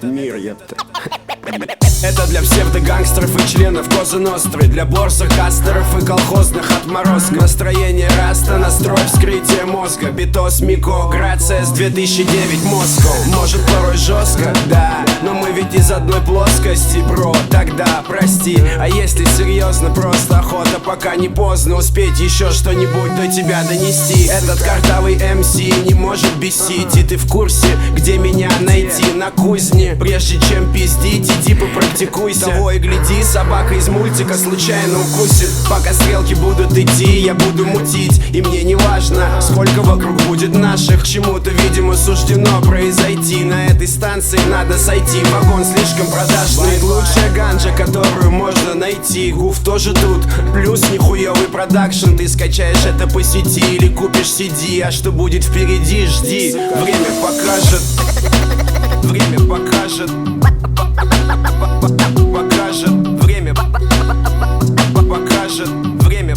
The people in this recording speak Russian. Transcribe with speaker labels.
Speaker 1: Мир, ёпта. Это для псевдогангстеров и членов Козы Ностры, для борсокастеров и колхозных отморозков. Настроение раста, настрой вскрытие мозга. Битос, Мико, Грация с 2009 Москва. Может порой жестко, да, но мы ведь из одной плоскости, бро. Тогда прости, а если серьезно, просто охота, пока не поздно успеть еще что-нибудь до тебя донести. Этот картавый МС не может бесить, и ты в курсе, где меня найти? На кузне. Прежде чем пиздить, иди попрактикуйся. Того и гляди, собака из мультика случайно укусит. Пока стрелки будут идти, я буду мутить. И мне не важно, сколько вокруг будет наших. Чему-то, видимо, суждено произойти. На этой станции надо сойти, вагон слишком продажный. Лучшая ганджа, которую можно найти. Гуф тоже тут, плюс нихуевый продакшн. Ты скачаешь это по сети или купишь CD. А что будет впереди, жди, время покажет. Время покажет. Покажет. Время покажет. Время